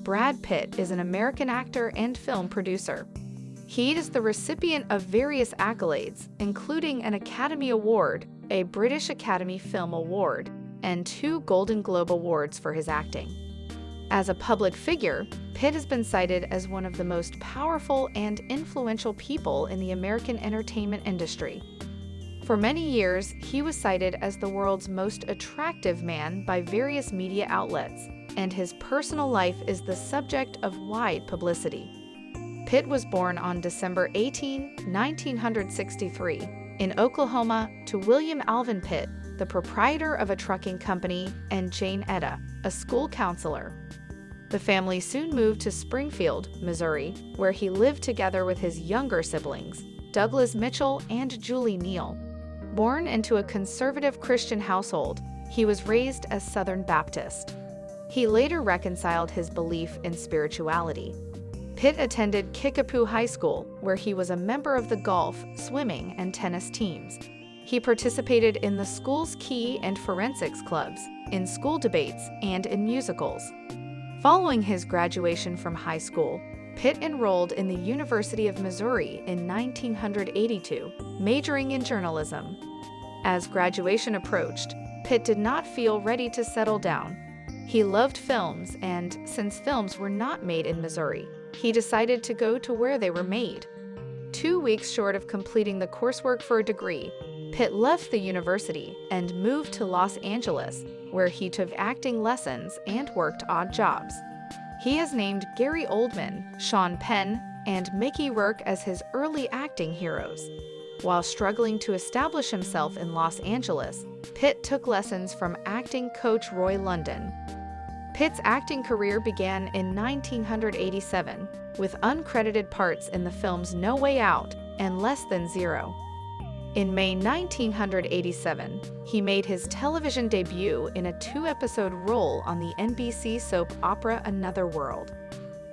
Brad Pitt is an American actor and film producer. He is the recipient of various accolades, including an Academy Award, a British Academy Film Award, and 2 Golden Globe Awards for his acting. As a public figure, Pitt has been cited as one of the most powerful and influential people in the American entertainment industry. For many years, he was cited as the world's most attractive man by various media outlets, and his personal life is the subject of wide publicity. Pitt was born on December 18, 1963, in Oklahoma to William Alvin Pitt, the proprietor of a trucking company, and Jane Etta, a school counselor. The family soon moved to Springfield, Missouri, where he lived together with his younger siblings, Douglas Mitchell and Julie Neal. Born into a conservative Christian household, he was raised as Southern Baptist. He later reconciled his belief in spirituality. Pitt attended Kickapoo High School, where he was a member of the golf, swimming, and tennis teams. He participated in the school's key and forensics clubs, in school debates, and in musicals. Following his graduation from high school, Pitt enrolled in the University of Missouri in 1982, majoring in journalism. As graduation approached, Pitt did not feel ready to settle down. He loved films, and since films were not made in Missouri, he decided to go to where they were made. 2 weeks short of completing the coursework for a degree, Pitt left the university and moved to Los Angeles, where he took acting lessons and worked odd jobs. He has named Gary Oldman, Sean Penn, and Mickey Rourke as his early acting heroes. While struggling to establish himself in Los Angeles, Pitt took lessons from acting coach Roy London. Pitt's acting career began in 1987, with uncredited parts in the films No Way Out and Less Than Zero. In May 1987, he made his television debut in a 2-episode role on the NBC soap opera Another World.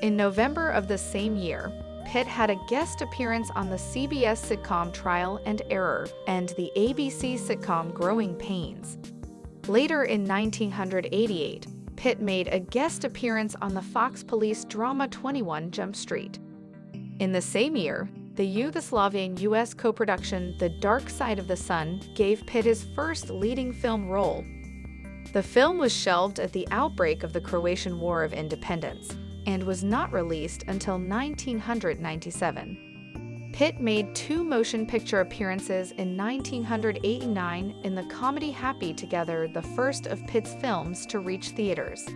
In November of the same year, Pitt had a guest appearance on the CBS sitcom Trial and Error and the ABC sitcom Growing Pains. Later in 1988, Pitt made a guest appearance on the Fox Police drama 21 Jump Street. In the same year, the Yugoslavian-US co-production The Dark Side of the Sun gave Pitt his first leading film role. The film was shelved at the outbreak of the Croatian War of Independence and was not released until 1997. Pitt made 2 motion picture appearances in 1989 in the comedy Happy Together, the first of Pitt's films to reach theaters.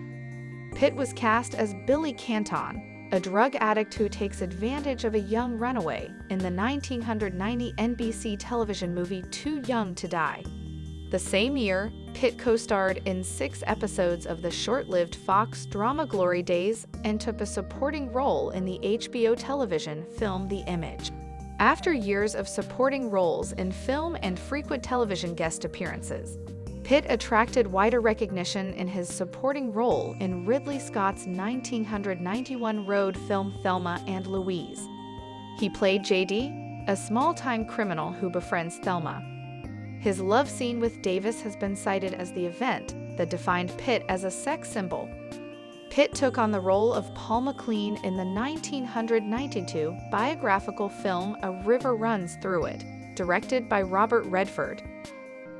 Pitt was cast as Billy Canton, a drug addict who takes advantage of a young runaway, in the 1990 NBC television movie Too Young to Die. The same year, Pitt co-starred in 6 episodes of the short-lived Fox drama Glory Days and took a supporting role in the HBO television film The Image. After years of supporting roles in film and frequent television guest appearances, Pitt attracted wider recognition in his supporting role in Ridley Scott's 1991 road film Thelma and Louise. He played J.D., a small-time criminal who befriends Thelma. His love scene with Davis has been cited as the event that defined Pitt as a sex symbol. Pitt took on the role of Paul McLean in the 1992 biographical film A River Runs Through It, directed by Robert Redford.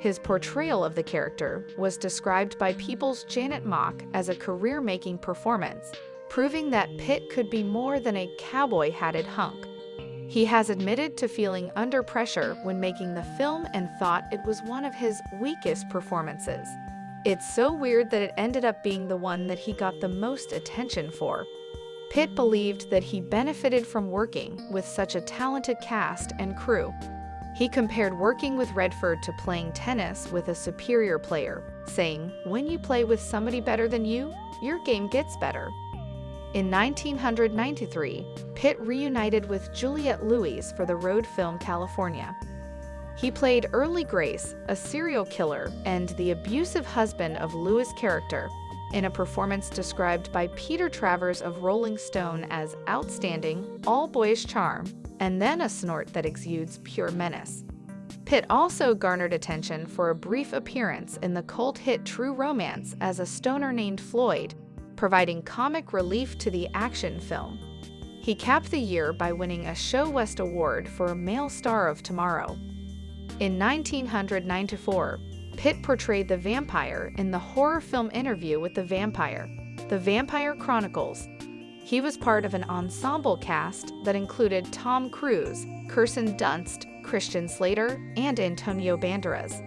His portrayal of the character was described by People's Janet Mock as a career-making performance, proving that Pitt could be more than a cowboy-hatted hunk. He has admitted to feeling under pressure when making the film and thought it was one of his weakest performances. It's so weird that it ended up being the one that he got the most attention for. Pitt believed that he benefited from working with such a talented cast and crew. He compared working with Redford to playing tennis with a superior player, saying, "When you play with somebody better than you, your game gets better." In 1993, Pitt reunited with Juliette Lewis for the road film California. He played Early Grace, a serial killer and the abusive husband of Lewis' character, in a performance described by Peter Travers of Rolling Stone as outstanding, all-boyish charm, and then a snort that exudes pure menace. Pitt also garnered attention for a brief appearance in the cult hit True Romance as a stoner named Floyd, providing comic relief to the action film. He capped the year by winning a Show West Award for Male Star of Tomorrow. In 1994, Pitt portrayed the vampire in the horror film Interview with the Vampire, The Vampire Chronicles. He was part of an ensemble cast that included Tom Cruise, Kirsten Dunst, Christian Slater, and Antonio Banderas.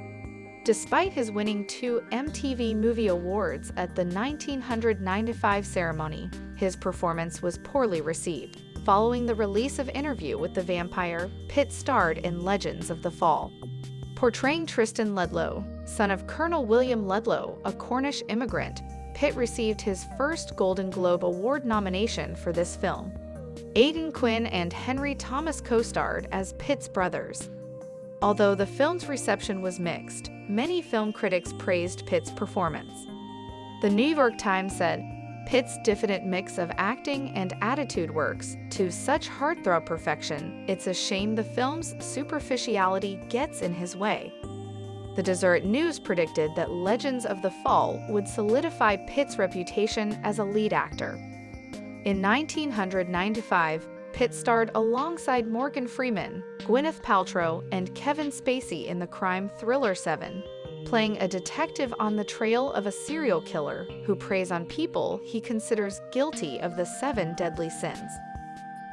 Despite his winning 2 MTV Movie Awards at the 1995 ceremony, his performance was poorly received. Following the release of Interview with the Vampire, Pitt starred in Legends of the Fall. Portraying Tristan Ludlow, son of Colonel William Ludlow, a Cornish immigrant, Pitt received his first Golden Globe Award nomination for this film. Aidan Quinn and Henry Thomas co-starred as Pitt's brothers. Although the film's reception was mixed, many film critics praised Pitt's performance. The New York Times said, "Pitt's diffident mix of acting and attitude works to such heartthrob perfection, it's a shame the film's superficiality gets in his way." The Deseret News predicted that Legends of the Fall would solidify Pitt's reputation as a lead actor. In 1995, Pitt starred alongside Morgan Freeman, Gwyneth Paltrow, and Kevin Spacey in the crime thriller Seven, playing a detective on the trail of a serial killer who preys on people he considers guilty of the 7 deadly sins.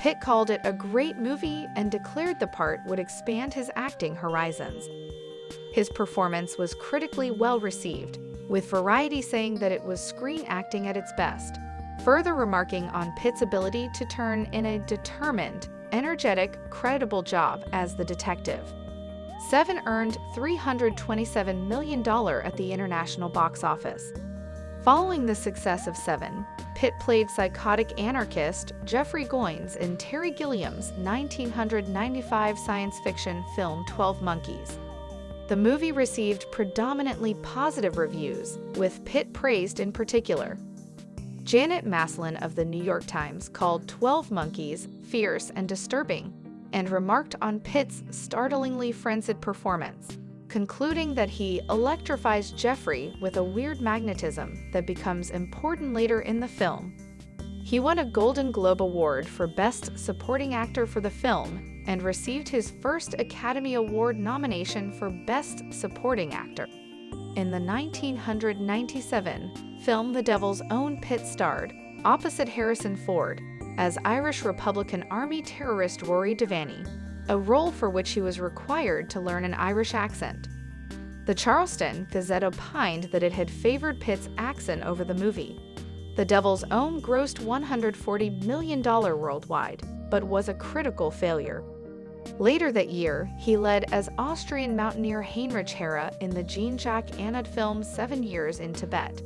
Pitt called it a great movie and declared the part would expand his acting horizons. His performance was critically well received, with Variety saying that it was screen acting at its best, further remarking on Pitt's ability to turn in a determined, energetic, creditable job as the detective. Seven earned $327 million at the international box office. Following the success of Seven, Pitt played psychotic anarchist Jeffrey Goins in Terry Gilliam's 1995 science fiction film 12 Monkeys. The movie received predominantly positive reviews, with Pitt praised in particular. Janet Maslin of the New York Times called 12 Monkeys fierce and disturbing, and remarked on Pitt's startlingly frenzied performance, concluding that he electrifies Jeffrey with a weird magnetism that becomes important later in the film. He won a Golden Globe Award for Best Supporting Actor for the film and received his first Academy Award nomination for Best Supporting Actor. In the 1997 film The Devil's Own, Pitt starred, opposite Harrison Ford, as Irish Republican Army terrorist Rory Devaney, a role for which he was required to learn an Irish accent. The Charleston Gazette opined that it had favored Pitt's accent over the movie. The Devil's Own grossed $140 million worldwide, but was a critical failure. Later that year, he led as Austrian mountaineer Heinrich Herre in the Jean-Jacques Annaud film 7 Years in Tibet.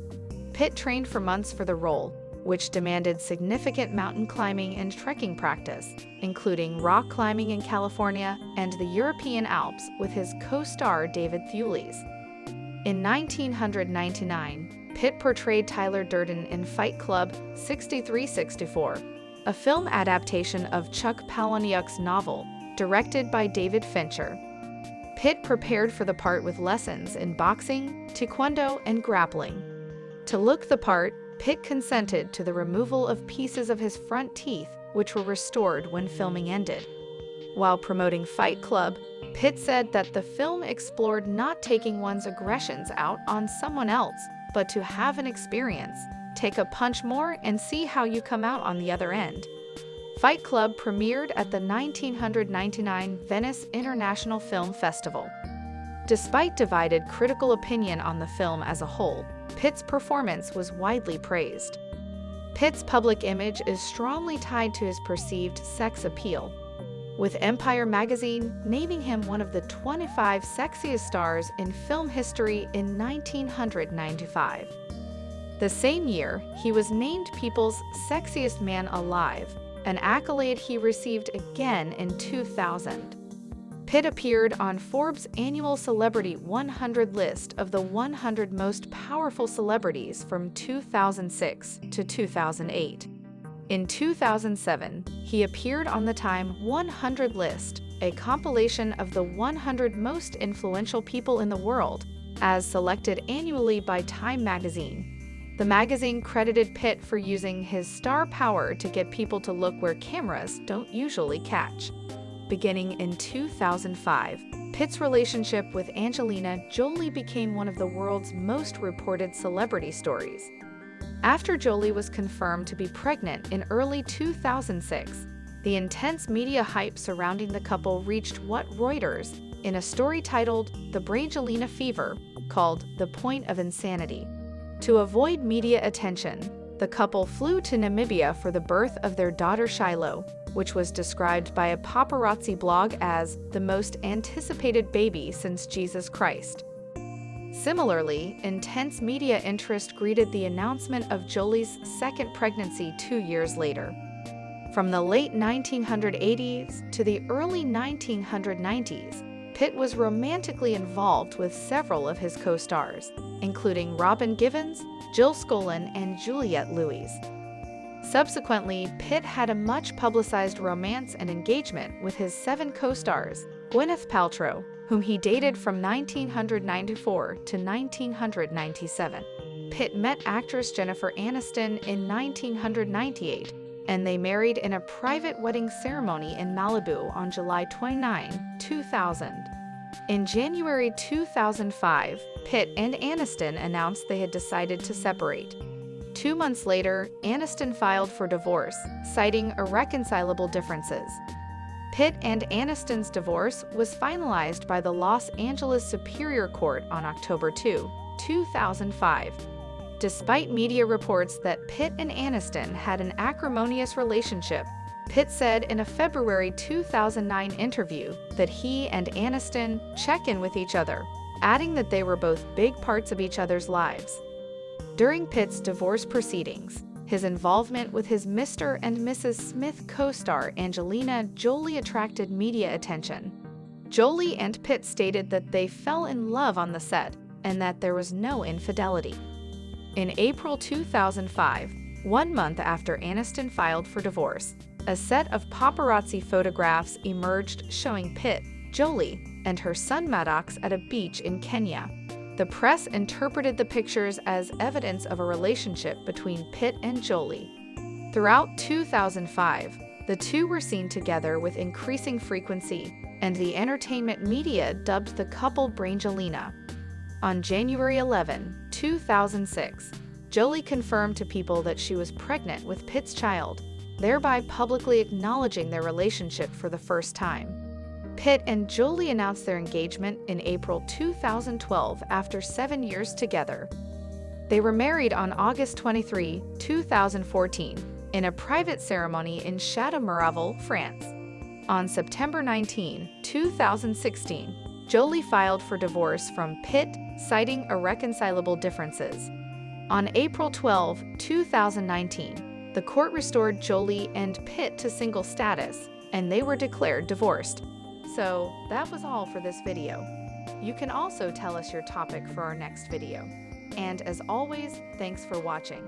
Pitt trained for months for the role, which demanded significant mountain climbing and trekking practice, including rock climbing in California and the European Alps with his co-star David Thewlis. In 1999, Pitt portrayed Tyler Durden in Fight Club 6364, a film adaptation of Chuck Palahniuk's novel, directed by David Fincher. Pitt prepared for the part with lessons in boxing, taekwondo, and grappling. To look the part, Pitt consented to the removal of pieces of his front teeth, which were restored when filming ended. While promoting Fight Club, Pitt said that the film explored not taking one's aggressions out on someone else, but to have an experience, take a punch more, and see how you come out on the other end. Fight Club premiered at the 1999 Venice International Film Festival. Despite divided critical opinion on the film as a whole, Pitt's performance was widely praised. Pitt's public image is strongly tied to his perceived sex appeal, with Empire magazine naming him one of the 25 sexiest stars in film history in 1995. The same year, he was named People's Sexiest Man Alive, an accolade he received again in 2000. Pitt appeared on Forbes' annual Celebrity 100 list of the 100 most powerful celebrities from 2006 to 2008. In 2007, he appeared on the Time 100 list, a compilation of the 100 most influential people in the world, as selected annually by Time magazine. The magazine credited Pitt for using his star power to get people to look where cameras don't usually catch. Beginning in 2005, Pitt's relationship with Angelina Jolie became one of the world's most reported celebrity stories. After Jolie was confirmed to be pregnant in early 2006, the intense media hype surrounding the couple reached what Reuters, in a story titled The Brangelina Fever, called The Point of Insanity. To avoid media attention, the couple flew to Namibia for the birth of their daughter Shiloh, which was described by a paparazzi blog as the most anticipated baby since Jesus Christ. Similarly, intense media interest greeted the announcement of Jolie's second pregnancy 2 years later. From the late 1980s to the early 1990s, Pitt was romantically involved with several of his co-stars, including Robin Givens, Jill Scolin, and Juliette Lewis. Subsequently, Pitt had a much-publicized romance and engagement with his 7 co-stars, Gwyneth Paltrow, whom he dated from 1994 to 1997. Pitt met actress Jennifer Aniston in 1998, and they married in a private wedding ceremony in Malibu on July 29, 2000. In January 2005, Pitt and Aniston announced they had decided to separate. 2 months later, Aniston filed for divorce, citing irreconcilable differences. Pitt and Aniston's divorce was finalized by the Los Angeles Superior Court on October 2, 2005. Despite media reports that Pitt and Aniston had an acrimonious relationship, Pitt said in a February 2009 interview that he and Aniston check in with each other, adding that they were both big parts of each other's lives. During Pitt's divorce proceedings, his involvement with his Mr. and Mrs. Smith co-star Angelina Jolie attracted media attention. Jolie and Pitt stated that they fell in love on the set and that there was no infidelity. In April 2005, 1 month after Aniston filed for divorce, a set of paparazzi photographs emerged showing Pitt, Jolie, and her son Maddox at a beach in Kenya. The press interpreted the pictures as evidence of a relationship between Pitt and Jolie. Throughout 2005, the two were seen together with increasing frequency, and the entertainment media dubbed the couple Brangelina. On January 11, 2006, Jolie confirmed to people that she was pregnant with Pitt's child, thereby publicly acknowledging their relationship for the first time. Pitt and Jolie announced their engagement in April 2012 after 7 years together. They were married on August 23, 2014, in a private ceremony in Château-Miraval, France. On September 19, 2016, Jolie filed for divorce from Pitt, citing irreconcilable differences. On April 12, 2019, the court restored Jolie and Pitt to single status, and they were declared divorced. So, that was all for this video. You can also tell us your topic for our next video. And as always, thanks for watching.